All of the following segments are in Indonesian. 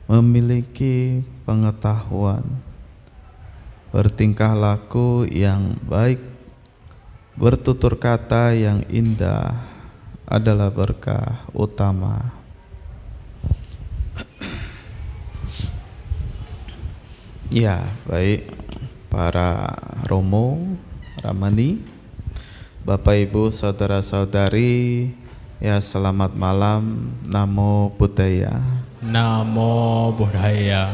memiliki pengetahuan, bertingkah laku yang baik, bertutur kata yang indah adalah berkah utama. Ya, baik para Romo, Ramani, Bapak Ibu, saudara-saudari, ya selamat malam. Namo Buddhaya. Namo Buddhaya.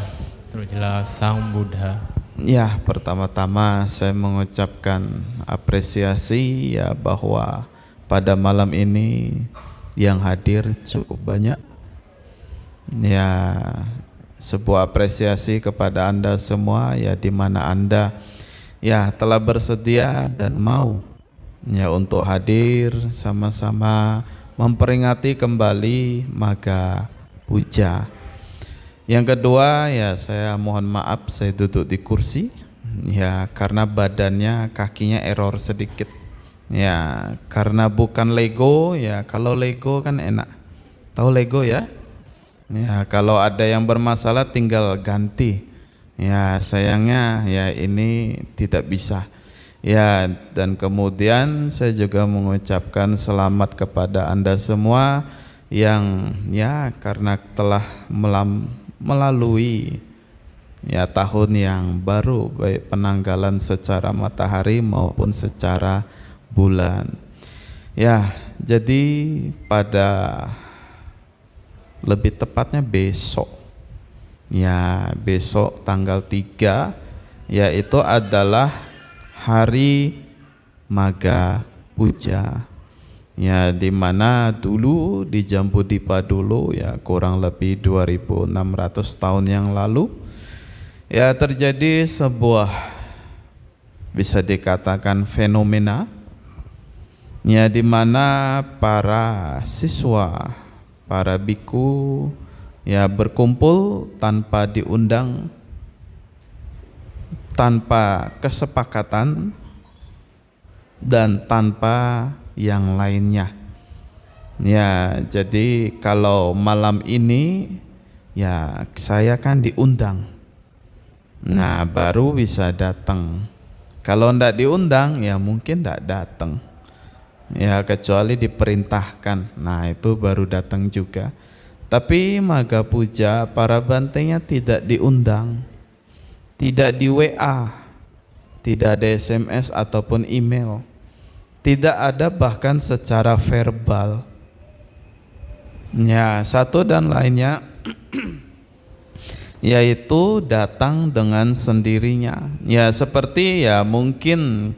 Terjelas Sang Buddha. Ya, pertama-tama saya mengucapkan apresiasi ya bahwa pada malam ini yang hadir cukup banyak. Ya, sebuah apresiasi kepada Anda semua ya, di mana Anda ya telah bersedia dan mau ya untuk hadir sama-sama memperingati kembali Magha Puja. Yang kedua ya, saya mohon maaf saya duduk di kursi ya karena badannya, kakinya error sedikit ya, karena bukan Lego ya. Kalau Lego kan enak, tahu Lego ya? Ya, kalau ada yang bermasalah tinggal ganti. Ya, sayangnya ya ini tidak bisa. Ya, dan kemudian saya juga mengucapkan selamat kepada Anda semua yang ya karena telah melalui ya tahun yang baru, baik penanggalan secara matahari maupun secara bulan. Ya, jadi pada lebih tepatnya besok ya, besok tanggal 3 yaitu adalah hari Magha Puja ya, dimana dulu di Jambudipa dulu ya kurang lebih 2600 tahun yang lalu ya terjadi sebuah bisa dikatakan fenomena ya, dimana para siswa, para biku ya berkumpul tanpa diundang, tanpa kesepakatan dan tanpa yang lainnya. Ya, jadi kalau malam ini ya saya kan diundang. Nah, baru bisa datang. Kalau ndak diundang ya mungkin ndak datang. Ya, kecuali diperintahkan. Nah, itu baru datang juga. Tapi Magha Puja para bantenya tidak diundang, tidak di WA, tidak ada SMS ataupun email, tidak ada bahkan secara verbal. Ya, satu dan lainnya yaitu datang dengan sendirinya. Ya, seperti ya mungkin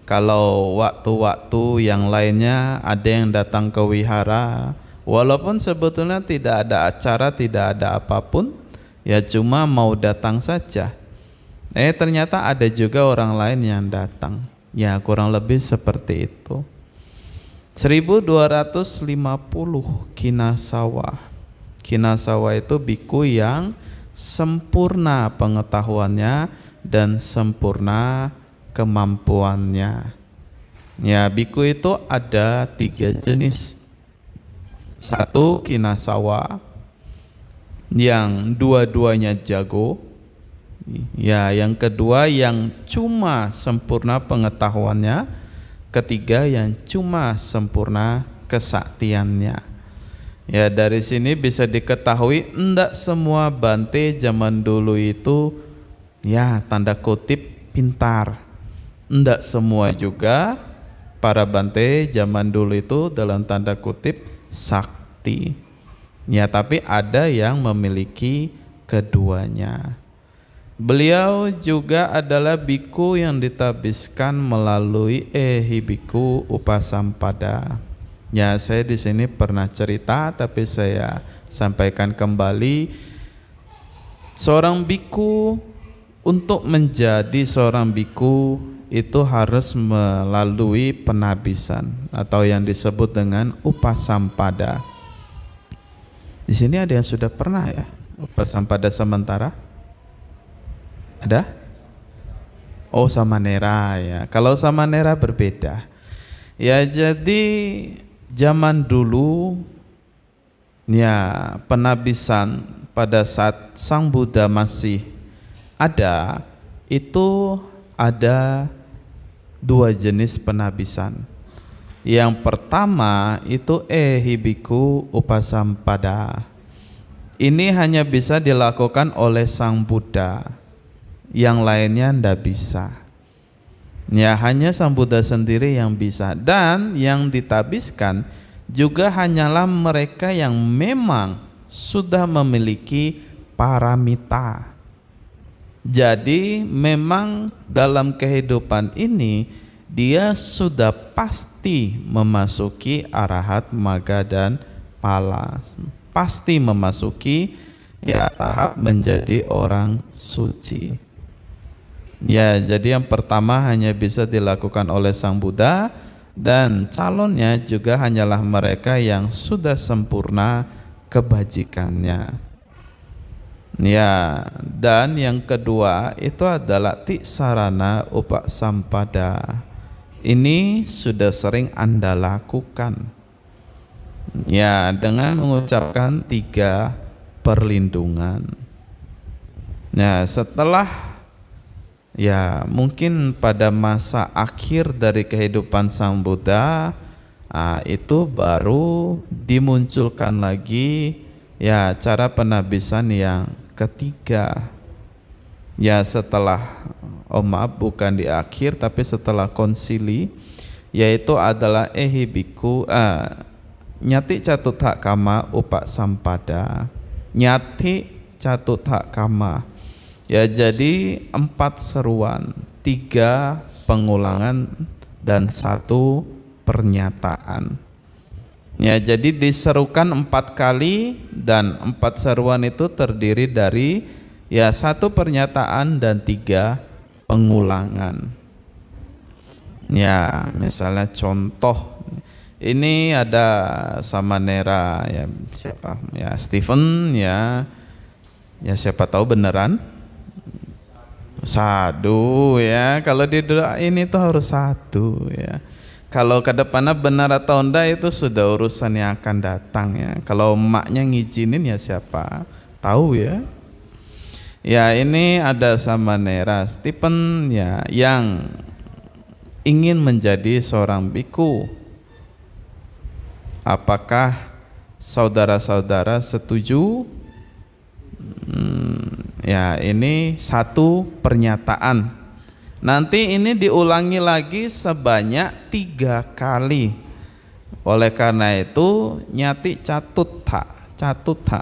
kalau waktu-waktu yang lainnya ada yang datang ke wihara, walaupun sebetulnya tidak ada acara, tidak ada apapun, ya cuma mau datang saja. Ternyata ada juga orang lain yang datang. Ya, kurang lebih seperti itu. 1250 Kinasawa. Kinasawa itu biku yang sempurna pengetahuannya dan sempurna kemampuannya. Ya, biku itu ada 3 jenis. Satu Kinasawa yang dua-duanya jago. Ya, yang kedua yang cuma sempurna pengetahuannya. Ketiga yang cuma sempurna kesaktiannya. Ya, dari sini bisa diketahui enggak semua bante zaman dulu itu ya tanda kutip pintar. Enggak semua juga para bante zaman dulu itu dalam tanda kutip sakti. Ya, tapi ada yang memiliki keduanya. Beliau juga adalah biku yang ditabiskan melalui biku Upasampada. Ya, saya di sini pernah cerita tapi saya sampaikan kembali. Seorang biku, untuk menjadi seorang biku itu harus melalui penabisan atau yang disebut dengan Upasampada. Di sini ada yang sudah pernah ya Upasampada sementara? Ada? Oh, Samanera ya. Kalau Samanera berbeda. Ya, jadi zaman dulu ya penabisan pada saat Sang Buddha masih ada, itu ada dua jenis penabisan. Yang pertama itu biku upasampada. Ini hanya bisa dilakukan oleh Sang Buddha, yang lainnya ndak bisa. Ya, hanya Sang Buddha sendiri yang bisa. Dan yang ditabiskan juga hanyalah mereka yang memang sudah memiliki paramita. Jadi memang dalam kehidupan ini dia sudah pasti memasuki arahat, maga dan pala. Pasti memasuki tahap menjadi orang suci. Ya, jadi yang pertama hanya bisa dilakukan oleh Sang Buddha, dan calonnya juga hanyalah mereka yang sudah sempurna kebajikannya. Ya, dan yang kedua itu adalah tiksarana upasampada. Ini sudah sering Anda lakukan. Ya, dengan mengucapkan 3 perlindungan. Nah, setelah mungkin pada masa akhir dari kehidupan Sang Buddha, itu baru dimunculkan lagi cara penabisan yang ketiga. Setelah maaf, bukan di akhir tapi setelah konsili, yaitu adalah biku nyati catutha kama upasampada. Nyati catutha kama. Jadi 4 seruan, 3 pengulangan dan 1 pernyataan. Jadi diserukan 4 kali, dan 4 seruan itu terdiri dari 1 pernyataan dan 3 pengulangan. Misalnya contoh, ini ada samanera siapa? Stephen siapa tahu beneran sadu kalau di doa ini tuh harus satu Kalau kedepannya benar atau enggak itu sudah urusan yang akan datang Kalau emaknya ngizinin siapa tahu ini ada samanera Stephen yang ingin menjadi seorang biku. Apakah saudara-saudara setuju? Ini 1 pernyataan. Nanti ini diulangi lagi sebanyak 3 kali. Oleh karena itu nyati catutha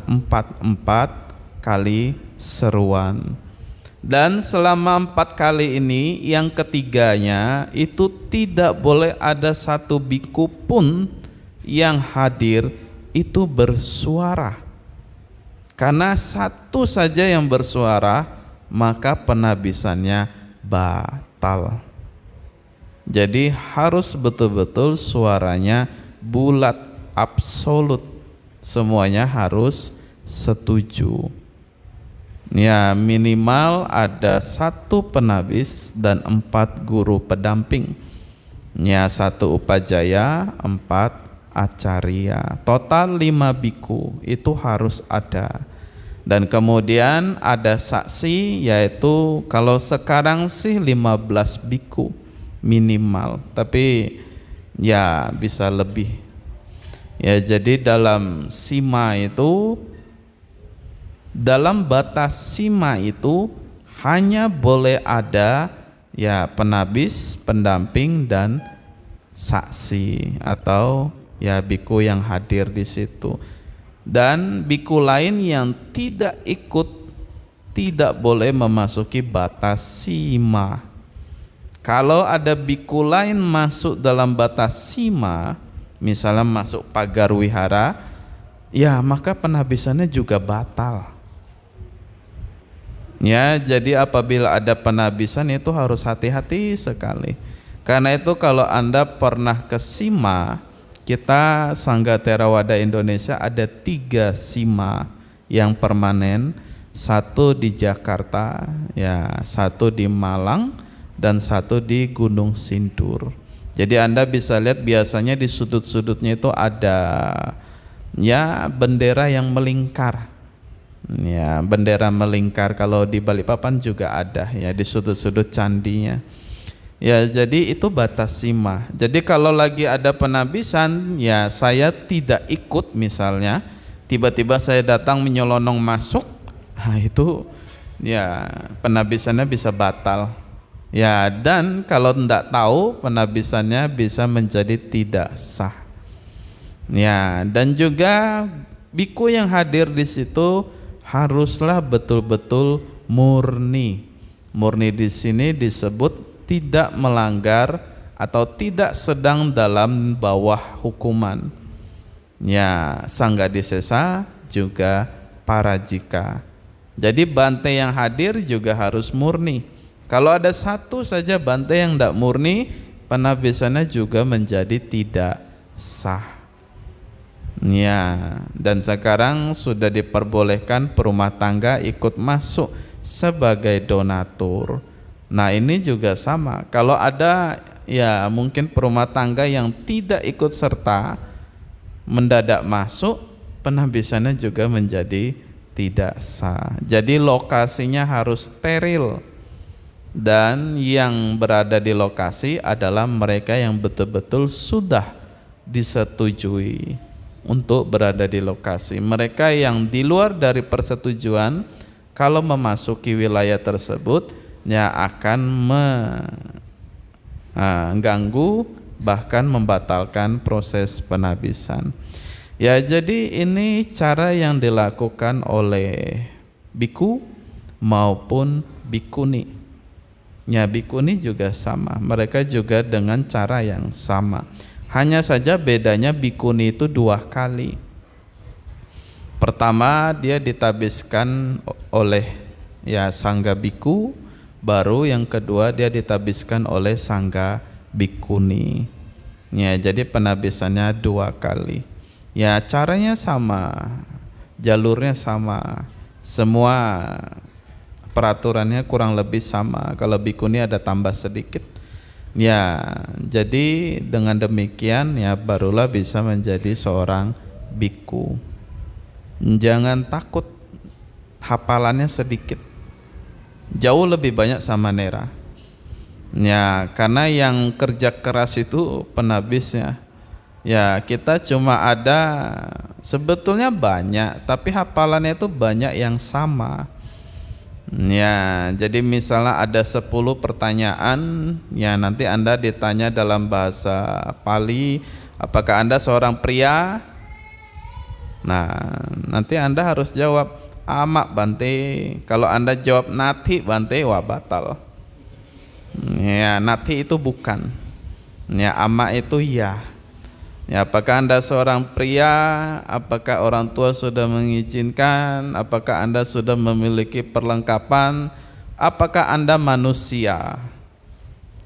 4 kali seruan. Dan selama 4 kali ini, yang ketiganya itu tidak boleh ada 1 biku pun yang hadir itu bersuara. Karena 1 saja yang bersuara, maka penabisannya batal. Jadi harus betul-betul suaranya bulat, absolut. Semuanya harus setuju. Minimal ada 1 penabis dan 4 guru pendamping. 1 upajaya, 4 acarya. Total 5 biku itu harus ada. Dan kemudian ada saksi, yaitu kalau sekarang sih 15 biku minimal, tapi bisa lebih. Jadi dalam sima itu, dalam batas sima itu hanya boleh ada penabis, pendamping dan saksi atau biku yang hadir di situ. Dan biku lain yang tidak ikut tidak boleh memasuki batas sima. Kalau ada biku lain masuk dalam batas sima, misalnya masuk pagar wihara, maka penabisannya juga batal. Jadi apabila ada penabisan itu harus hati-hati sekali. Karena itu kalau Anda pernah ke sima, kita Sangga Theravada Indonesia ada 3 sima yang permanen, 1 di Jakarta, 1 di Malang, dan 1 di Gunung Sindur. Jadi Anda bisa lihat biasanya di sudut-sudutnya itu ada bendera yang melingkar. Ya, bendera melingkar kalau di Balikpapan juga ada ya di sudut-sudut candinya. Ya, jadi itu batas sima. Jadi kalau lagi ada penabisan, ya saya tidak ikut misalnya, tiba-tiba saya datang menyelonong masuk, nah itu ya penabisannya bisa batal. Ya, dan kalau tidak tahu penabisannya bisa menjadi tidak sah. Ya, dan juga biku yang hadir di situ haruslah betul-betul murni. Murni di sini disebut tidak melanggar atau tidak sedang dalam bawah hukuman. Ya, sanggadisesa juga parajika. Jadi bante yang hadir juga harus murni. Kalau ada satu saja bante yang tidak murni, penabisannya juga menjadi tidak sah. Ya, dan sekarang sudah diperbolehkan perumah tangga ikut masuk sebagai donatur. Nah, ini juga sama. Kalau ada ya mungkin perumah tangga yang tidak ikut serta mendadak masuk, penabisannya juga menjadi tidak sah. Jadi lokasinya harus steril. Dan yang berada di lokasi adalah mereka yang betul-betul sudah disetujui untuk berada di lokasi. Mereka yang di luar dari persetujuan kalau memasuki wilayah tersebut ya akan mengganggu bahkan membatalkan proses penabisan. Ya, jadi ini cara yang dilakukan oleh biku maupun bikuni. Ya, bikuni juga sama, mereka juga dengan cara yang sama. Hanya saja bedanya bikuni itu 2 kali. Pertama dia ditabiskan oleh ya sangga biku, baru yang kedua dia ditabiskan oleh sangga bikuni. Ya, jadi penabisannya 2 kali. Ya, caranya sama, jalurnya sama, semua peraturannya kurang lebih sama. Kalau bikuni ada tambah sedikit. Ya, jadi dengan demikian ya barulah bisa menjadi seorang biku. Jangan takut hafalannya sedikit, jauh lebih banyak samanera. Ya, karena yang kerja keras itu penabisnya. Ya, kita cuma ada sebetulnya banyak, tapi hafalannya itu banyak yang sama. Ya, jadi misalnya ada 10 pertanyaan, ya nanti Anda ditanya dalam bahasa Pali, apakah Anda seorang pria? Nah, nanti Anda harus jawab amak bante. Kalau Anda jawab nati bante, wah batal. Ya, nati itu bukan. Ya, amak itu ya. Ya, apakah Anda seorang pria? Apakah orang tua sudah mengizinkan? Apakah Anda sudah memiliki perlengkapan? Apakah Anda manusia?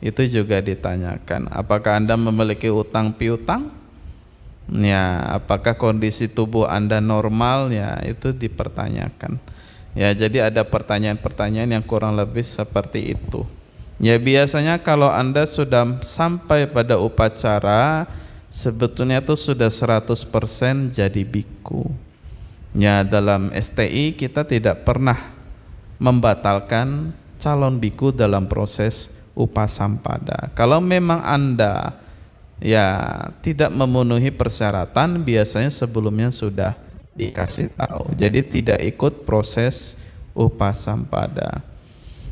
Itu juga ditanyakan. Apakah Anda memiliki utang piutang? Ya, apakah kondisi tubuh Anda normal? Ya, itu dipertanyakan. Ya, jadi ada pertanyaan-pertanyaan yang kurang lebih seperti itu. Ya, biasanya kalau Anda sudah sampai pada upacara, sebetulnya itu sudah 100% jadi biku. Ya, dalam STI kita tidak pernah membatalkan calon biku dalam proses upasampada. Kalau memang Anda ya tidak memenuhi persyaratan, biasanya sebelumnya sudah dikasih tahu. Jadi tidak ikut proses upasampada.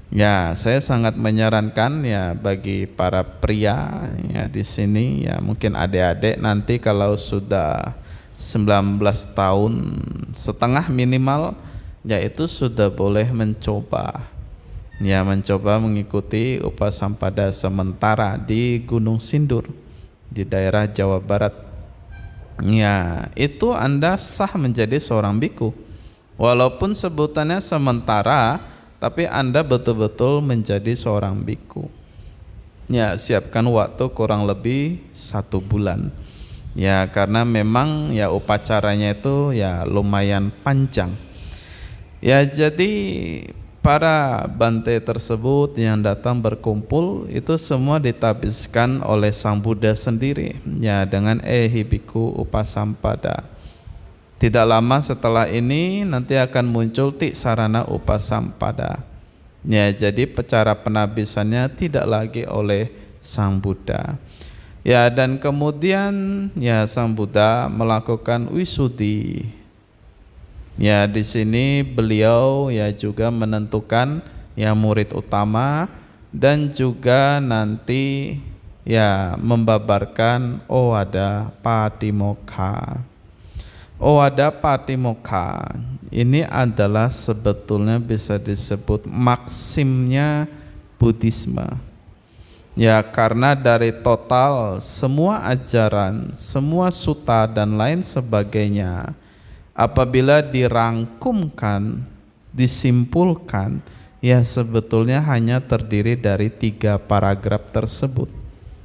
Ya, saya sangat menyarankan ya bagi para pria ya di sini ya mungkin adik-adik nanti kalau sudah 19 tahun setengah minimal ya itu sudah boleh mencoba mengikuti upasampada sementara di Gunung Sindur di daerah Jawa Barat. Ya, itu Anda sah menjadi seorang biku walaupun sebutannya sementara, tapi Anda betul-betul menjadi seorang biku. Ya, siapkan waktu kurang lebih 1 bulan. Ya, karena memang ya upacaranya itu ya lumayan panjang. Ya, jadi para bante tersebut yang datang berkumpul itu semua ditabiskan oleh Sang Buddha sendiri ya dengan biku upasampada. Tidak lama setelah ini nanti akan muncul Tiksarana Upasampada. Ya, jadi cara penabisannya tidak lagi oleh Sang Buddha. Ya, dan kemudian ya Sang Buddha melakukan wisudi. Ya, di sini beliau ya juga menentukan ya murid utama dan juga nanti ya membabarkan Owada Patimokkha. Owada Patimokkha ini adalah sebetulnya bisa disebut maksimnya Buddhisme. Ya, karena dari total semua ajaran, semua sutta dan lain sebagainya, apabila dirangkumkan, disimpulkan, ya sebetulnya hanya terdiri dari 3 paragraf tersebut,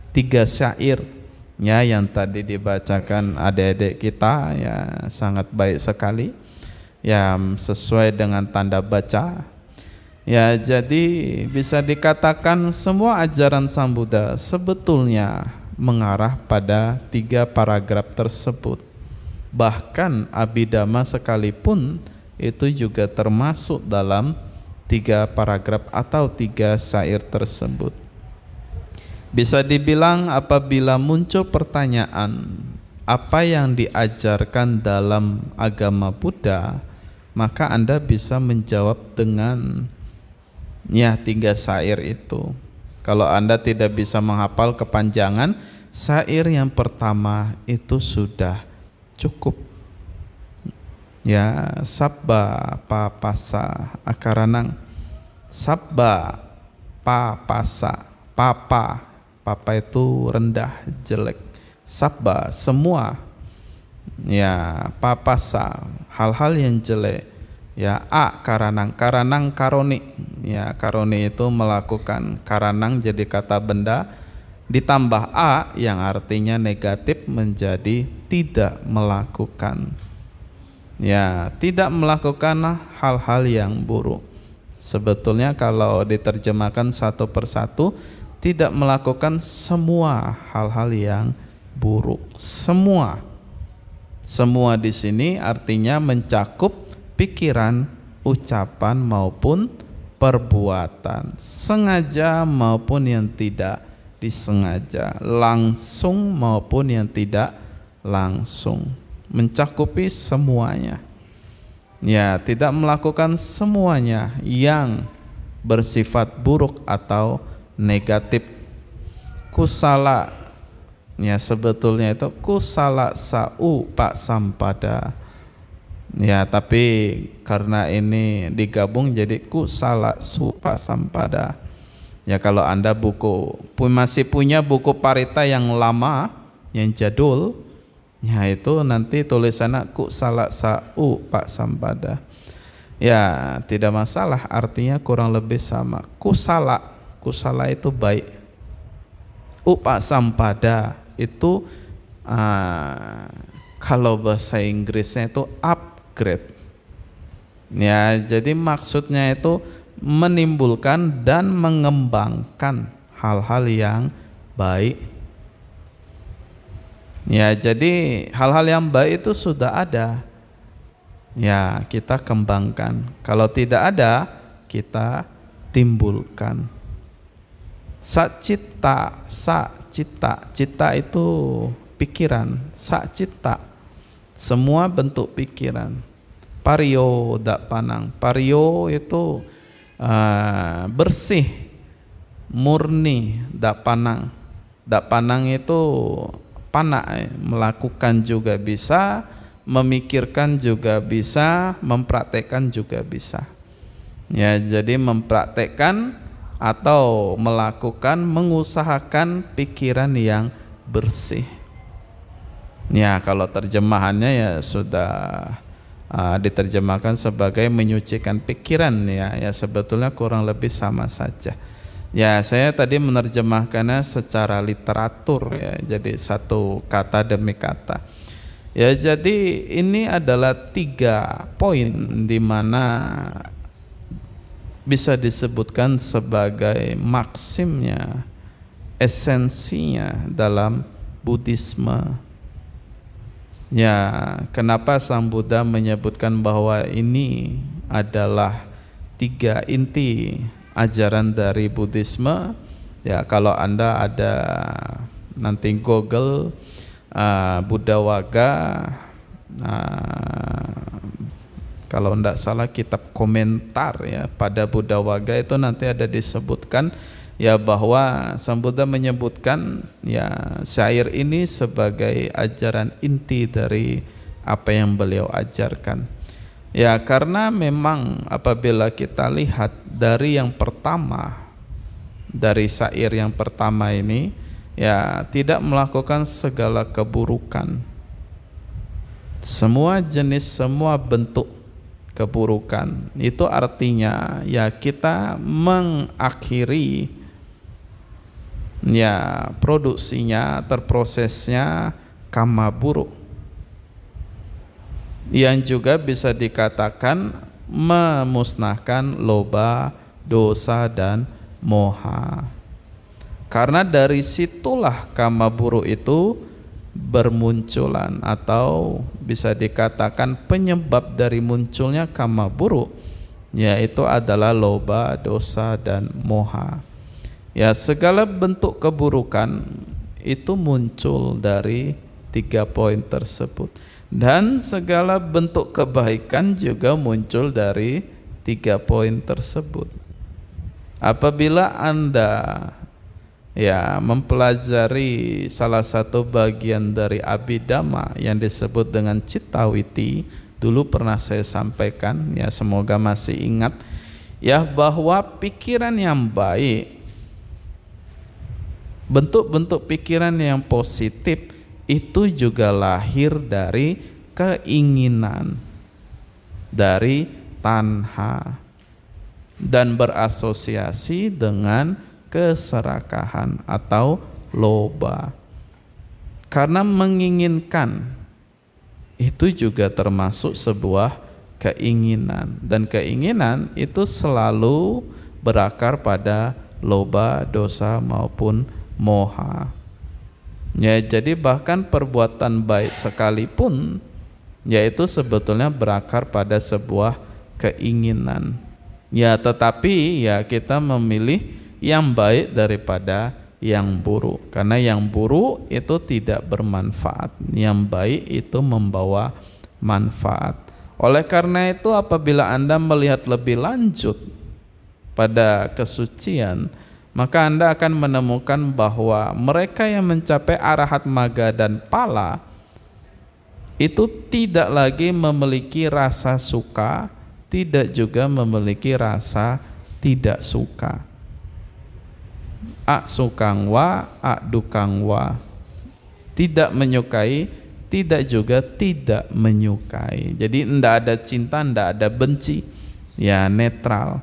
3 syair. Ya, yang tadi dibacakan adik-adik kita ya sangat baik sekali, ya sesuai dengan tanda baca. Ya, jadi bisa dikatakan semua ajaran Sang Buddha sebetulnya mengarah pada 3 paragraf tersebut. Bahkan Abhidhamma sekalipun itu juga termasuk dalam 3 paragraf atau 3 syair tersebut. Bisa dibilang apabila muncul pertanyaan apa yang diajarkan dalam agama Buddha, maka Anda bisa menjawab dengan ya 3 syair itu. Kalau Anda tidak bisa menghafal kepanjangan, syair yang pertama itu sudah cukup. Ya, sabba papasa akaranang. Sabba papasa, papa itu rendah, jelek. Sabba semua, ya papasa hal-hal yang jelek. Ya, karanang karoni. Ya, karoni itu melakukan, karanang jadi kata benda ditambah yang artinya negatif menjadi tidak melakukan. Ya, tidak melakukan hal-hal yang buruk. Sebetulnya kalau diterjemahkan satu persatu, tidak melakukan semua hal-hal yang buruk. Semua di sini artinya mencakup pikiran, ucapan maupun perbuatan, sengaja maupun yang tidak disengaja, langsung maupun yang tidak langsung, mencakupi semuanya. Ya, tidak melakukan semuanya yang bersifat buruk atau negatif. Kusala, ya sebetulnya itu kusala upasampada. Ya, tapi karena ini digabung jadi kusala upasampada. Ya, kalau Anda masih punya buku Parita yang lama, yang jadul, ya itu nanti tulisannya kusala upasampada. Ya, tidak masalah, artinya kurang lebih sama. Kusala itu baik. Upasampada itu kalau bahasa Inggrisnya itu upgrade. Ya, jadi maksudnya itu menimbulkan dan mengembangkan hal-hal yang baik. Ya, jadi hal-hal yang baik itu sudah ada. Ya, kita kembangkan. Kalau tidak ada, kita timbulkan. Sacita, cita itu pikiran. Sacita, semua bentuk pikiran. Pariyo dak panang, pariyo itu bersih, murni. Dak panang itu panak, melakukan juga bisa, memikirkan juga bisa, mempraktekkan juga bisa. Ya, jadi mempraktekkan atau melakukan, mengusahakan pikiran yang bersih. Ya, kalau terjemahannya ya sudah diterjemahkan sebagai menyucikan pikiran, ya sebetulnya kurang lebih sama saja. Ya, saya tadi menerjemahkannya secara literatur, ya, jadi satu kata demi kata. Ya, jadi ini adalah 3 poin di mana bisa disebutkan sebagai maksimnya, esensinya dalam Buddhisme. Ya, kenapa Sang Buddha menyebutkan bahwa ini adalah 3 inti ajaran dari Buddhisme? Ya, kalau Anda ada nanti Google Buddha Waga, kalau tidak salah kitab komentar ya pada Buddha Waga itu nanti ada disebutkan ya bahwa Sang Buddha menyebutkan ya syair ini sebagai ajaran inti dari apa yang beliau ajarkan. Ya, karena memang apabila kita lihat dari yang pertama, dari syair yang pertama ini ya tidak melakukan segala keburukan, semua jenis, semua bentuk keburukan. Itu artinya ya kita mengakhiri ya produksinya, terprosesnya kama buruk, yang juga bisa dikatakan memusnahkan loba, dosa dan moha. Karena dari situlah kama buruk itu bermunculan, atau bisa dikatakan penyebab dari munculnya kama buruk yaitu adalah loba, dosa dan moha. Ya, segala bentuk keburukan itu muncul dari 3 poin tersebut, dan segala bentuk kebaikan juga muncul dari 3 poin tersebut. Apabila Anda ya mempelajari salah satu bagian dari Abhidhamma yang disebut dengan Cittawiti, dulu pernah saya sampaikan ya, semoga masih ingat ya, bahwa pikiran yang baik, bentuk-bentuk pikiran yang positif itu juga lahir dari keinginan, dari tanha, dan berasosiasi dengan keserakahan atau loba. Karena menginginkan itu juga termasuk sebuah keinginan, dan keinginan itu selalu berakar pada loba, dosa maupun moha. Ya, jadi bahkan perbuatan baik sekalipun yaitu sebetulnya berakar pada sebuah keinginan. Ya, tetapi ya kita memilih yang baik daripada yang buruk, karena yang buruk itu tidak bermanfaat, yang baik itu membawa manfaat. Oleh karena itu apabila Anda melihat lebih lanjut pada kesucian, maka Anda akan menemukan bahwa mereka yang mencapai arahat magga dan pala itu tidak lagi memiliki rasa suka, tidak juga memiliki rasa tidak suka. Sukang wa, dukang wa, tidak menyukai, tidak juga tidak menyukai. Jadi tidak ada cinta, tidak ada benci, ya netral.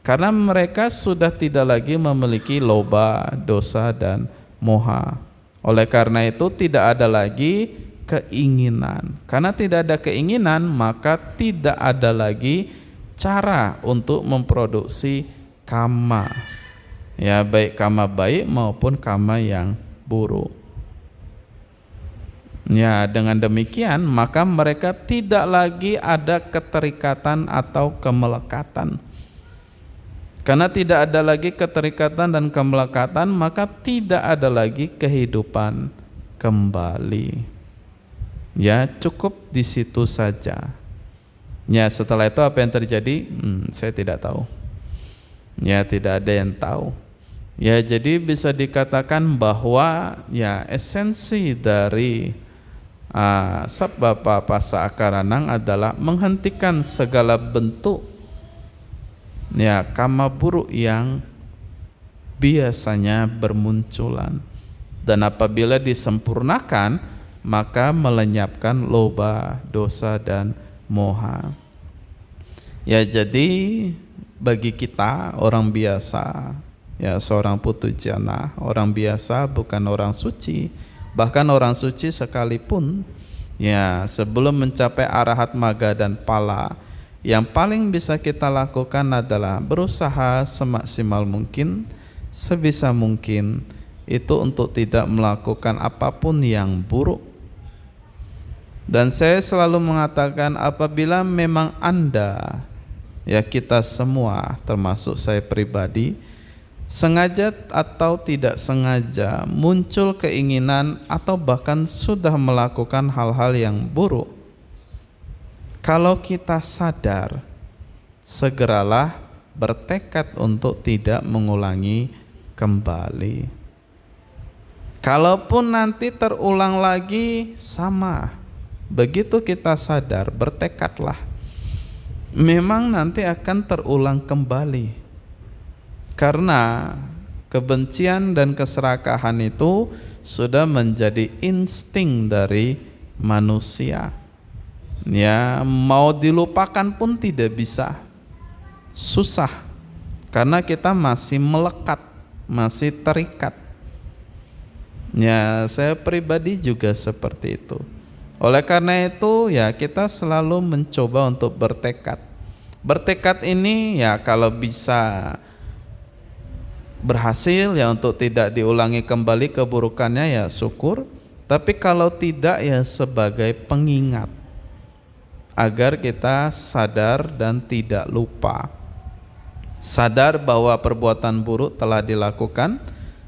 Karena mereka sudah tidak lagi memiliki loba, dosa dan moha. Oleh karena itu tidak ada lagi keinginan. Karena tidak ada keinginan, maka tidak ada lagi cara untuk memproduksi kama. Ya, baik kama baik maupun kama yang buruk. Ya, dengan demikian maka mereka tidak lagi ada keterikatan atau kemelekatan. Karena tidak ada lagi keterikatan dan kemelekatan, maka tidak ada lagi kehidupan kembali. Ya, cukup di situ saja. Ya, setelah itu apa yang terjadi? Saya tidak tahu. Ya, tidak ada yang tahu. Ya, jadi bisa dikatakan bahwa ya esensi dari Sabbapa Passa Akaranang adalah menghentikan segala bentuk ya kama buruk yang biasanya bermunculan, dan apabila disempurnakan maka melenyapkan loba, dosa dan moha. Ya, jadi bagi kita orang biasa, ya seorang putujana, orang biasa bukan orang suci. Bahkan orang suci sekalipun ya sebelum mencapai arahat magga dan pala, yang paling bisa kita lakukan adalah berusaha semaksimal mungkin, sebisa mungkin itu untuk tidak melakukan apapun yang buruk. Dan saya selalu mengatakan apabila memang Anda, ya kita semua termasuk saya pribadi, sengaja atau tidak sengaja muncul keinginan atau bahkan sudah melakukan hal-hal yang buruk, kalau kita sadar, segeralah bertekad untuk tidak mengulangi kembali. Kalaupun nanti terulang lagi, sama. Begitu kita sadar, bertekadlah. Memang nanti akan terulang kembali. Karena kebencian dan keserakahan itu sudah menjadi insting dari manusia. Ya, mau dilupakan pun tidak bisa. Susah. Karena kita masih melekat, masih terikat. Ya, saya pribadi juga seperti itu. Oleh karena itu ya kita selalu mencoba untuk bertekad. Bertekad ini ya kalau bisa berhasil ya untuk tidak diulangi kembali keburukannya ya syukur. Tapi kalau tidak ya sebagai pengingat agar kita sadar dan tidak lupa. Sadar bahwa perbuatan buruk telah dilakukan,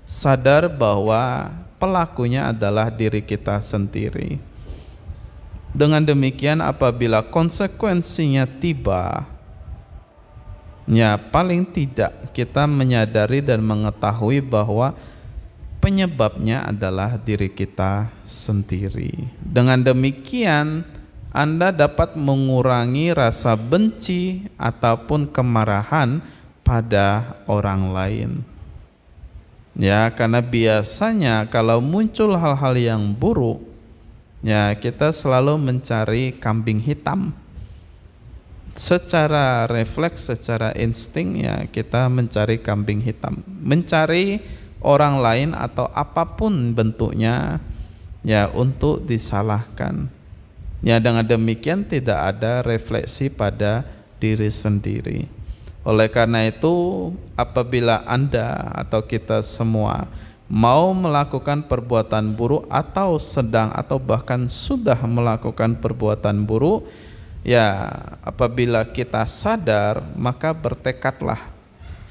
sadar bahwa pelakunya adalah diri kita sendiri. Dengan demikian apabila konsekuensinya tiba, ya paling tidak kita menyadari dan mengetahui bahwa penyebabnya adalah diri kita sendiri. Dengan demikian Anda dapat mengurangi rasa benci ataupun kemarahan pada orang lain. Ya, karena biasanya kalau muncul hal-hal yang buruk, ya kita selalu mencari kambing hitam. Secara refleks, secara insting ya kita mencari kambing hitam, mencari orang lain atau apapun bentuknya ya untuk disalahkan. Ya dengan demikian tidak ada refleksi pada diri sendiri. Oleh karena itu apabila Anda atau kita semua mau melakukan perbuatan buruk atau sedang atau bahkan sudah melakukan perbuatan buruk, ya apabila kita sadar maka bertekadlah,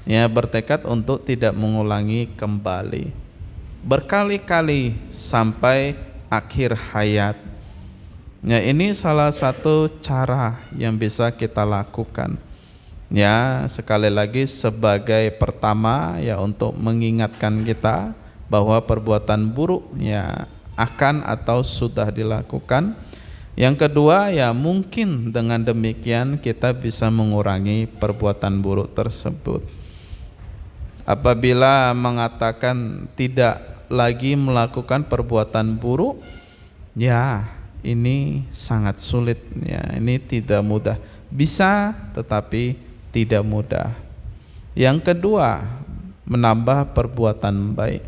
ya bertekad untuk tidak mengulangi kembali berkali-kali sampai akhir hayat. Ya ini salah satu cara yang bisa kita lakukan. Ya sekali lagi sebagai pertama ya untuk mengingatkan kita bahwa perbuatan buruk ya akan atau sudah dilakukan. Yang kedua ya mungkin dengan demikian kita bisa mengurangi perbuatan buruk tersebut. Apabila mengatakan tidak lagi melakukan perbuatan buruk, ya ini sangat sulit ya, ini tidak mudah. Bisa tetapi tidak mudah. Yang kedua, menambah perbuatan baik.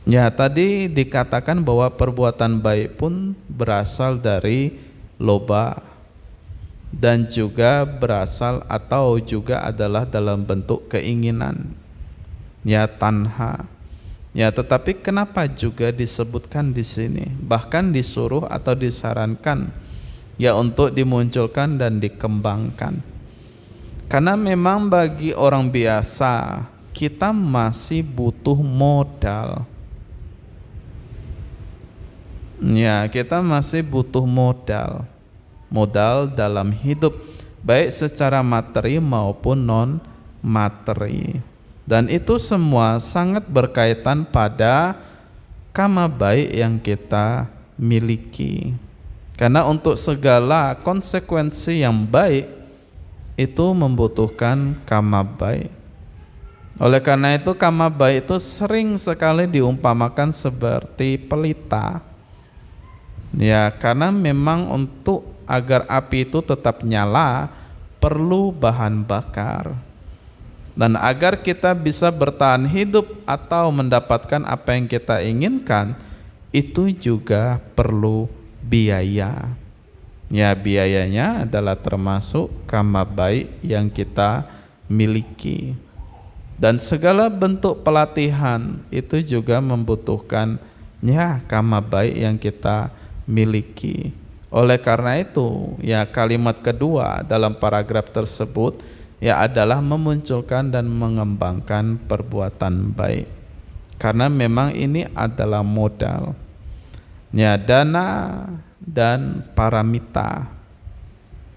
Ya tadi dikatakan bahwa perbuatan baik pun berasal dari loba dan juga berasal atau juga adalah dalam bentuk keinginan, ya tanha. Ya tetapi kenapa juga disebutkan di sini, bahkan disuruh atau disarankan ya untuk dimunculkan dan dikembangkan? Karena memang bagi orang biasa kita masih butuh modal. Ya, kita masih butuh modal. Modal dalam hidup, baik secara materi maupun non materi. Dan itu semua sangat berkaitan pada kama baik yang kita miliki. Karena untuk segala konsekuensi yang baik itu membutuhkan kama baik. Oleh karena itu kama baik itu sering sekali diumpamakan seperti pelita. Ya, karena memang untuk agar api itu tetap nyala perlu bahan bakar. Dan agar kita bisa bertahan hidup atau mendapatkan apa yang kita inginkan, itu juga perlu biaya. Ya, biayanya adalah termasuk kama baik yang kita miliki. Dan segala bentuk pelatihan itu juga membutuhkan ya kama baik yang kita miliki. Oleh karena itu, ya kalimat kedua dalam paragraf tersebut ya adalah memunculkan dan mengembangkan perbuatan baik. Karena memang ini adalah modal. Ya, dana dan paramita.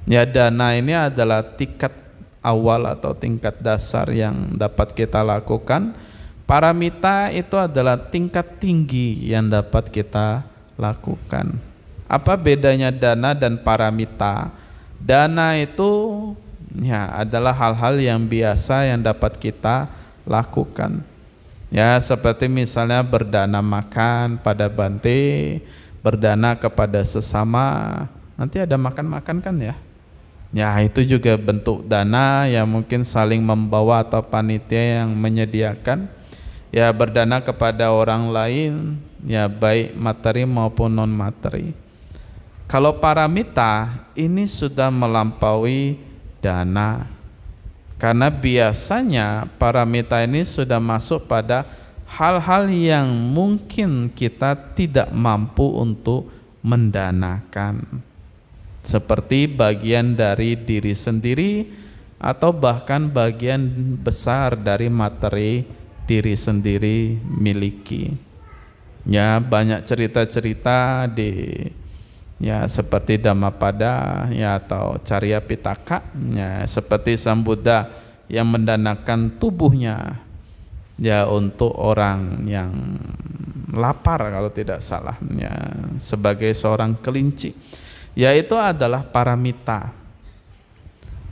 Ya, dana ini adalah tingkat awal atau tingkat dasar yang dapat kita lakukan. Paramita itu adalah tingkat tinggi yang dapat kita lakukan. Apa bedanya dana dan paramita? Dana itu ya adalah hal-hal yang biasa yang dapat kita lakukan. Ya, seperti misalnya berdana makan pada bante, berdana kepada sesama. Nanti ada makan-makan kan ya? Ya, itu juga bentuk dana yang mungkin saling membawa atau panitia yang menyediakan. Ya, berdana kepada orang lain, ya baik materi maupun non materi. Kalau paramita ini sudah melampaui dana. Karena biasanya paramita ini sudah masuk pada hal-hal yang mungkin kita tidak mampu untuk mendanakan. Seperti bagian dari diri sendiri atau bahkan bagian besar dari materi diri sendiri miliki. Ya, banyak cerita-cerita di ya seperti Dhammapada ya atau Carya Pitaka ya, seperti Sang Buddha yang mendanakan tubuhnya ya untuk orang yang lapar kalau tidak salah ya, sebagai seorang kelinci. Ya, itu adalah paramita.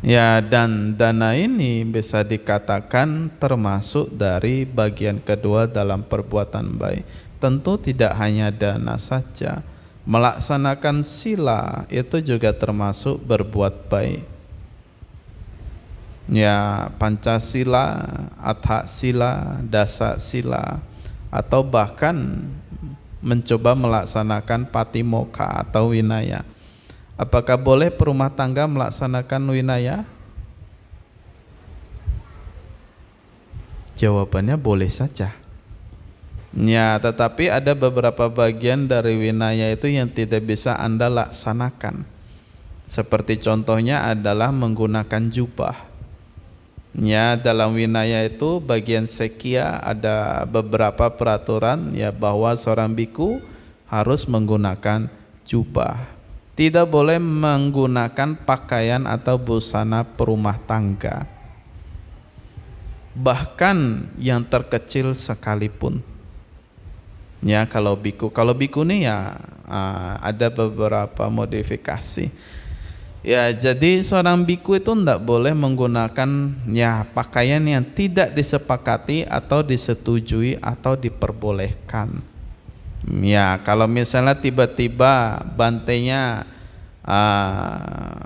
Ya, dan dana ini bisa dikatakan termasuk dari bagian kedua dalam perbuatan baik. Tentu tidak hanya dana saja. Melaksanakan sila itu juga termasuk berbuat baik. Ya, Pancasila, Atha Sila, Dasa Sila, atau bahkan mencoba melaksanakan Patimokkha atau Winaya. Apakah boleh perumah tangga melaksanakan Winaya? Jawabannya boleh saja. Ya, tetapi ada beberapa bagian dari Winaya itu yang tidak bisa Anda laksanakan. Seperti contohnya adalah menggunakan jubah. Ya, dalam Winaya itu bagian Sekya ada beberapa peraturan ya bahwa seorang biku harus menggunakan jubah. Tidak boleh menggunakan pakaian atau busana perumah tangga. Bahkan yang terkecil sekalipun. Ya, kalau biku nih ya ada beberapa modifikasi. Ya, jadi seorang biku itu tidak boleh menggunakan ya pakaian yang tidak disepakati atau disetujui atau diperbolehkan. Ya, kalau misalnya tiba-tiba bantenya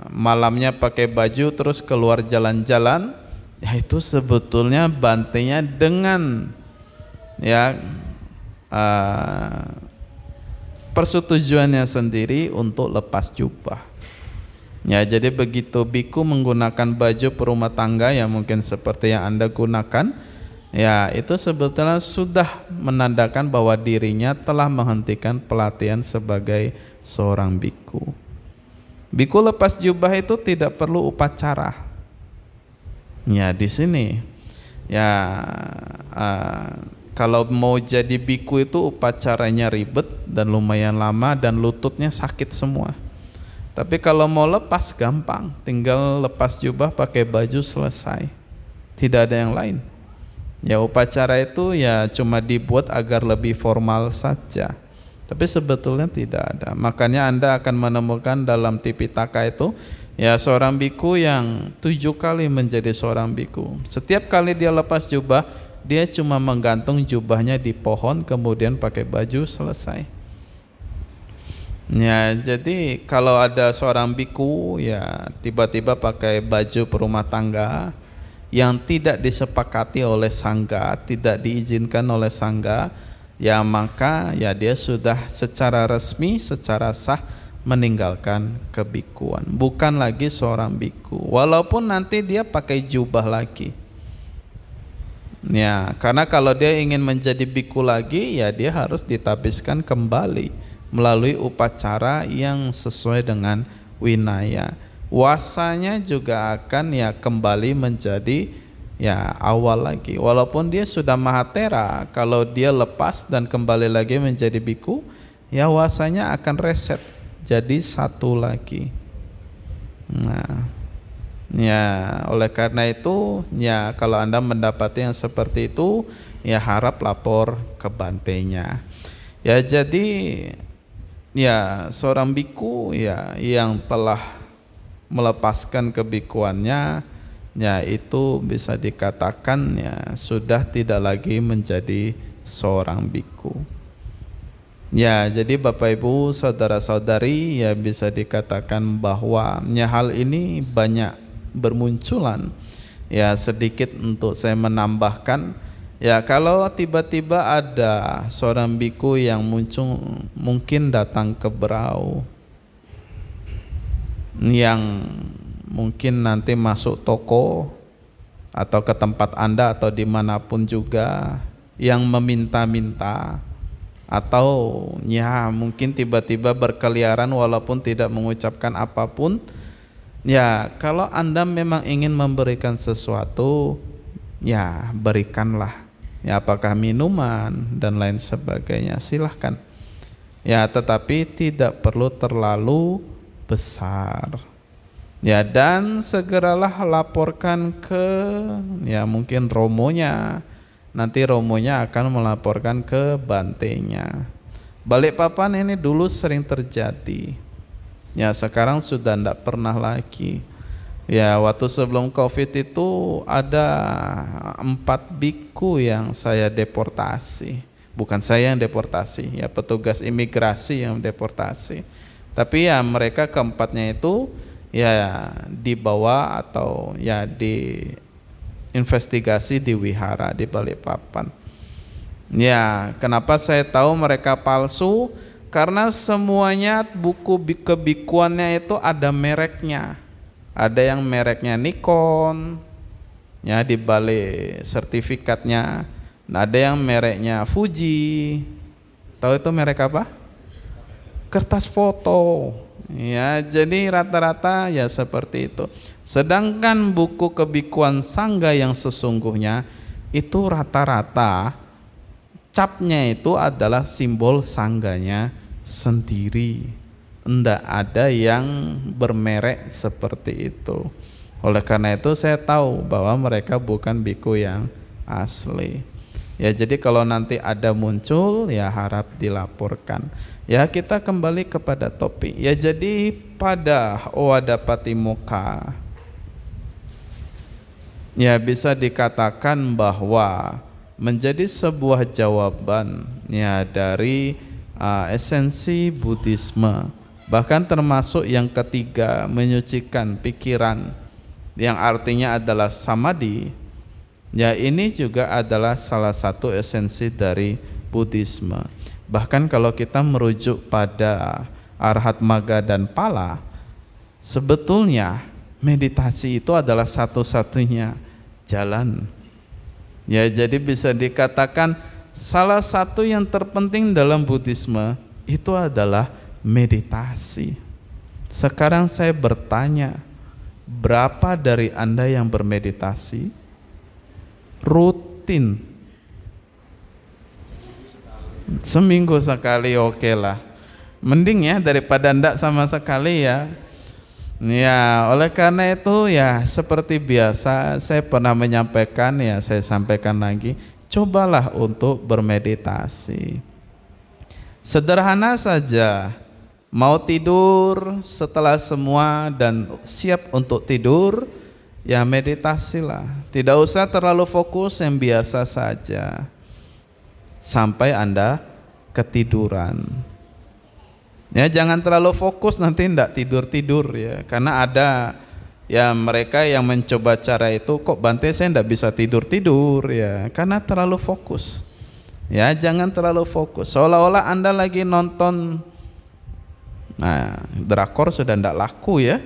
malamnya pakai baju terus keluar jalan-jalan, ya itu sebetulnya bantenya dengan ya persetujuannya sendiri untuk lepas jubah. Ya, jadi begitu biku menggunakan baju perumah tangga yang mungkin seperti yang Anda gunakan, ya itu sebetulnya sudah menandakan bahwa dirinya telah menghentikan pelatihan sebagai seorang biku. Biku lepas jubah itu tidak perlu upacara. Ya, di sini ya kalau mau jadi biku itu upacaranya ribet dan lumayan lama dan lututnya sakit semua. Tapi kalau mau lepas gampang, tinggal lepas jubah pakai baju selesai. Tidak ada yang lain. Ya, upacara itu ya cuma dibuat agar lebih formal saja. Tapi sebetulnya tidak ada. Makanya Anda akan menemukan dalam Tipitaka itu ya seorang biku yang 7 kali menjadi seorang biku. Setiap kali dia lepas jubah, dia cuma menggantung jubahnya di pohon kemudian pakai baju selesai. Ya, jadi kalau ada seorang biku ya tiba-tiba pakai baju perumah tangga yang tidak disepakati oleh sangga, tidak diizinkan oleh sangga, ya maka ya dia sudah secara resmi, secara sah meninggalkan kebikuan, bukan lagi seorang biku. Walaupun nanti dia pakai jubah lagi. Ya, karena kalau dia ingin menjadi biku lagi, ya dia harus ditabiskan kembali melalui upacara yang sesuai dengan winaya. Wasanya juga akan ya kembali menjadi ya awal lagi. Walaupun dia sudah mahatera, kalau dia lepas dan kembali lagi menjadi biku, ya wasanya akan reset jadi satu lagi. Nah, ya oleh karena itu ya kalau Anda mendapati yang seperti itu, ya harap lapor ke bantenya. Ya jadi ya seorang biku ya yang telah melepaskan kebikuannya, ya itu bisa dikatakan ya sudah tidak lagi menjadi seorang biku. Ya jadi Bapak Ibu saudara-saudari, ya bisa dikatakan bahwa ya hal ini banyak bermunculan. Ya sedikit untuk saya menambahkan, ya kalau tiba-tiba ada seorang biku yang muncul, mungkin datang ke Berau, yang mungkin nanti masuk toko atau ke tempat Anda atau dimanapun juga, yang meminta-minta, atau ya mungkin tiba-tiba berkeliaran walaupun tidak mengucapkan apapun. Ya kalau Anda memang ingin memberikan sesuatu, ya berikanlah, ya apakah minuman dan lain sebagainya, silahkan ya, tetapi tidak perlu terlalu besar. Ya dan segeralah laporkan ke ya mungkin romonya. Nanti romonya akan melaporkan ke bantenya. Balikpapan ini dulu sering terjadi. Ya sekarang sudah tidak pernah lagi. Ya waktu sebelum Covid itu ada 4 biku yang saya deportasi. Bukan saya yang deportasi, ya petugas imigrasi yang deportasi. Tapi ya mereka keempatnya itu ya dibawa atau ya diinvestigasi di wihara di Balikpapan. Ya kenapa saya tahu mereka palsu? Karena semuanya buku kebikuannya itu ada mereknya. Ada yang mereknya Nikon, ya di balik sertifikatnya. Ada yang mereknya Fuji. Tahu itu merek apa? Kertas foto. Ya, jadi rata-rata ya seperti itu. Sedangkan buku kebikuan sangga yang sesungguhnya itu rata-rata capnya itu adalah simbol sangganya sendiri. Enggak ada yang bermerek seperti itu. Oleh karena itu saya tahu bahwa mereka bukan biku yang asli. Ya jadi kalau nanti ada muncul ya harap dilaporkan. Ya kita kembali kepada topik. Ya jadi pada Owada Patimokkha ya bisa dikatakan bahwa menjadi sebuah jawaban ya dari esensi Buddhisme. Bahkan termasuk yang ketiga, menyucikan pikiran, yang artinya adalah samadhi. Ya ini juga adalah salah satu esensi dari Buddhisme. Bahkan kalau kita merujuk pada Arhat Magga dan Pala, sebetulnya meditasi itu adalah satu-satunya jalan. Ya jadi bisa dikatakan salah satu yang terpenting dalam Buddhisme itu adalah meditasi. Sekarang saya bertanya, berapa dari Anda yang bermeditasi rutin? Seminggu sekali oke lah, mending ya daripada ndak sama sekali ya. Ya oleh karena itu ya seperti biasa saya pernah menyampaikan, ya saya sampaikan lagi, cobalah untuk bermeditasi. Sederhana saja, mau tidur, setelah semua dan siap untuk tidur, ya meditasilah. Tidak usah terlalu fokus, yang biasa saja sampai Anda ketiduran. Ya jangan terlalu fokus nanti tidak tidur-tidur ya, karena ada ya mereka yang mencoba cara itu, kok Bante saya tidak bisa tidur-tidur ya, karena terlalu fokus. Ya jangan terlalu fokus, seolah-olah Anda lagi nonton drakor sudah tidak laku ya.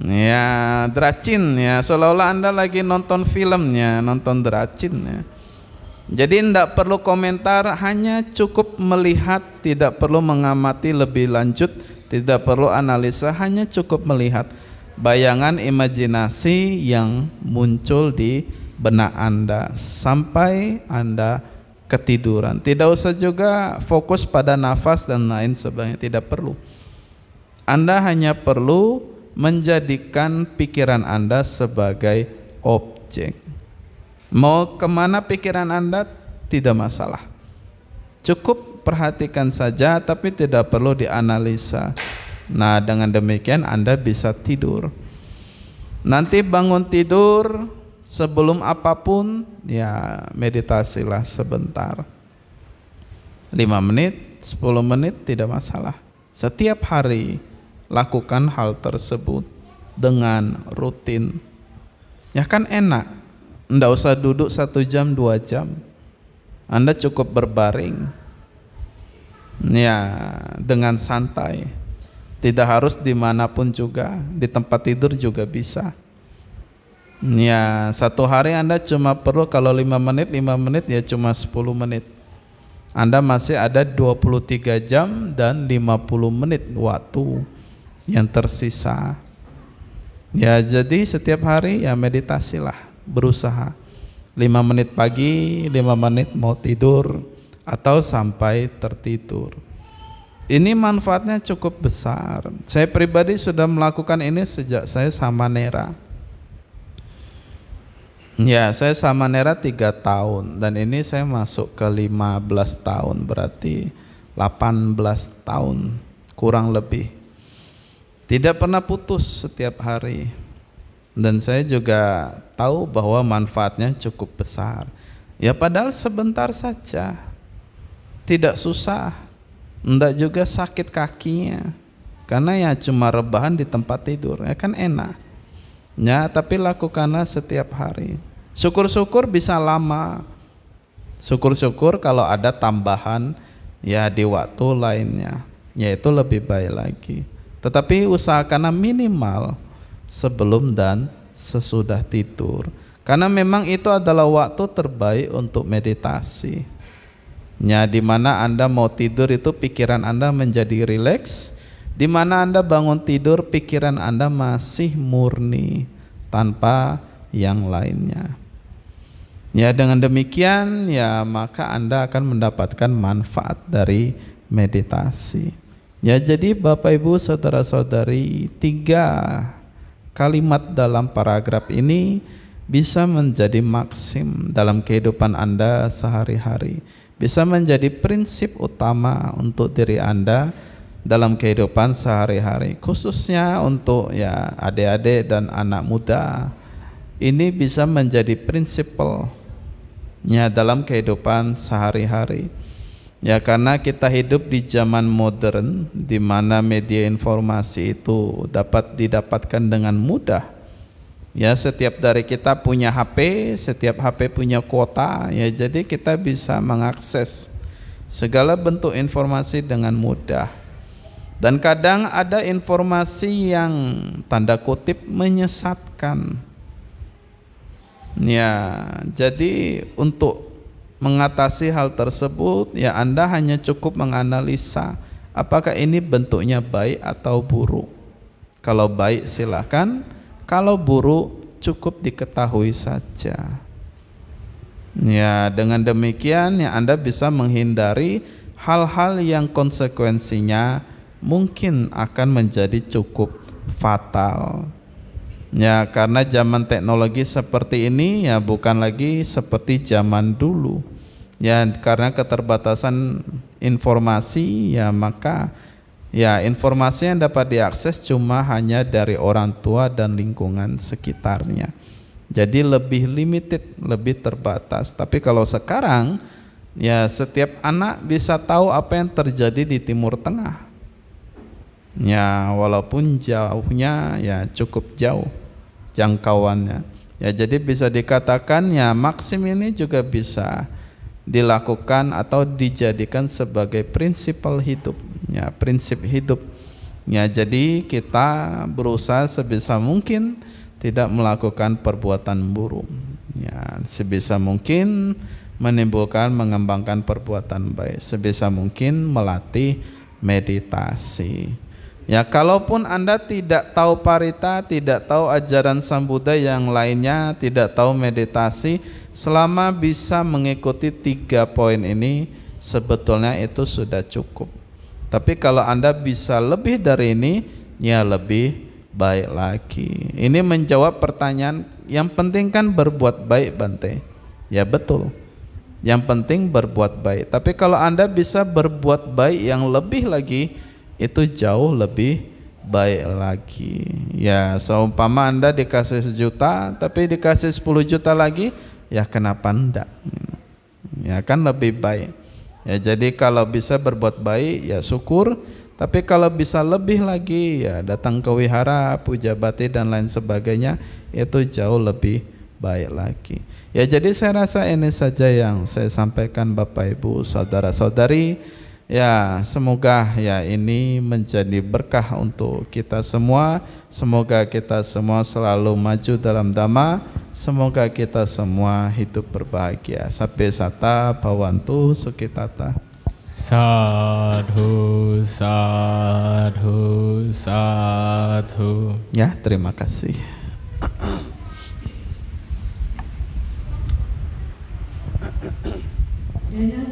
Ya dracin ya, seolah-olah Anda lagi nonton filmnya, nonton dracin ya. Jadi tidak perlu komentar, hanya cukup melihat, tidak perlu mengamati lebih lanjut, tidak perlu analisa, hanya cukup melihat bayangan imajinasi yang muncul di benak Anda sampai Anda ketiduran. Tidak usah juga fokus pada nafas dan lain sebagainya, tidak perlu. Anda hanya perlu menjadikan pikiran Anda sebagai objek. Mau kemana pikiran Anda tidak masalah, cukup perhatikan saja, tapi tidak perlu dianalisa. Nah, dengan demikian Anda bisa tidur. Nanti bangun tidur, sebelum apapun ya meditasilah sebentar, 5 menit, 10 menit tidak masalah. Setiap hari lakukan hal tersebut dengan rutin. Ya kan enak, nggak usah duduk 1 jam 2 jam. Anda cukup berbaring ya dengan santai. Tidak harus dimanapun juga, di tempat tidur juga bisa. Ya 1 hari Anda cuma perlu, kalau 5 menit ya cuma 10 menit. Anda masih ada 23 jam dan 50 menit waktu yang tersisa. Ya jadi setiap hari ya meditasilah, berusaha 5 menit pagi, 5 menit mau tidur atau sampai tertidur. Ini manfaatnya cukup besar. Saya pribadi sudah melakukan ini sejak saya samanera. Ya, saya samanera 3 tahun dan ini saya masuk ke 15 tahun, berarti 18 tahun kurang lebih. Tidak pernah putus setiap hari. Dan saya juga tahu bahwa manfaatnya cukup besar. Ya padahal sebentar saja, tidak susah. Enggak juga sakit kakinya, karena ya cuma rebahan di tempat tidur, ya kan enak. Ya tapi lakukanlah setiap hari. Syukur-syukur bisa lama. Syukur-syukur kalau ada tambahan ya di waktu lainnya, yaitu lebih baik lagi. Tetapi usahakanlah minimal sebelum dan sesudah tidur, karena memang itu adalah waktu terbaik untuk meditasi. Ya, di mana Anda mau tidur itu pikiran Anda menjadi rileks, di mana Anda bangun tidur pikiran Anda masih murni tanpa yang lainnya. Ya dengan demikian ya maka Anda akan mendapatkan manfaat dari meditasi. Ya jadi Bapak Ibu saudara-saudari, 3 kalimat dalam paragraf ini bisa menjadi maksim dalam kehidupan Anda sehari-hari, bisa menjadi prinsip utama untuk diri Anda dalam kehidupan sehari-hari, khususnya untuk ya adik-adik dan anak muda. Ini bisa menjadi prinsipnya dalam kehidupan sehari-hari. Ya karena kita hidup di zaman modern di mana media informasi itu dapat didapatkan dengan mudah. Ya setiap dari kita punya HP, setiap HP punya kuota, ya jadi kita bisa mengakses segala bentuk informasi dengan mudah. Dan kadang ada informasi yang tanda kutip menyesatkan. Ya, jadi untuk mengatasi hal tersebut, ya Anda hanya cukup menganalisa apakah ini bentuknya baik atau buruk. Kalau baik silakan, kalau buruk cukup diketahui saja. Ya, dengan demikian ya Anda bisa menghindari hal-hal yang konsekuensinya mungkin akan menjadi cukup fatal. Ya, karena zaman teknologi seperti ini ya bukan lagi seperti zaman dulu. Ya, karena keterbatasan informasi ya maka ya informasi yang dapat diakses cuma hanya dari orang tua dan lingkungan sekitarnya. Jadi lebih limited, lebih terbatas. Tapi kalau sekarang ya setiap anak bisa tahu apa yang terjadi di Timur Tengah. Ya walaupun jauhnya ya cukup jauh jangkauannya. Ya jadi bisa dikatakan ya maksim ini juga bisa dilakukan atau dijadikan sebagai prinsip hidup. Ya prinsip hidup. Ya jadi kita berusaha sebisa mungkin tidak melakukan perbuatan buruk. Ya sebisa mungkin menimbulkan, mengembangkan perbuatan baik. Sebisa mungkin melatih meditasi. Ya, kalaupun Anda tidak tahu parita, tidak tahu ajaran Sang Buddha yang lainnya, tidak tahu meditasi, selama bisa mengikuti 3 poin ini, sebetulnya itu sudah cukup. Tapi kalau Anda bisa lebih dari ini, ya lebih baik lagi. Ini menjawab pertanyaan, yang penting kan berbuat baik, Bante. Ya betul. Yang penting berbuat baik. Tapi kalau Anda bisa berbuat baik yang lebih lagi, itu jauh lebih baik lagi. Ya, seumpama Anda dikasih 1 juta tapi dikasih 10 juta lagi, ya kenapa enggak? Ya kan lebih baik. Ya, jadi kalau bisa berbuat baik ya syukur, tapi kalau bisa lebih lagi ya datang ke wihara, puja bakti dan lain sebagainya, itu jauh lebih baik lagi. Ya, jadi saya rasa ini saja yang saya sampaikan Bapak Ibu saudara-saudari. Ya, semoga ya ini menjadi berkah untuk kita semua. Semoga kita semua selalu maju dalam dhamma. Semoga kita semua hidup berbahagia. Sabbe sata bhavantu sukhitata. Sadhu, sadhu, sadhu. Ya, terima kasih. Dan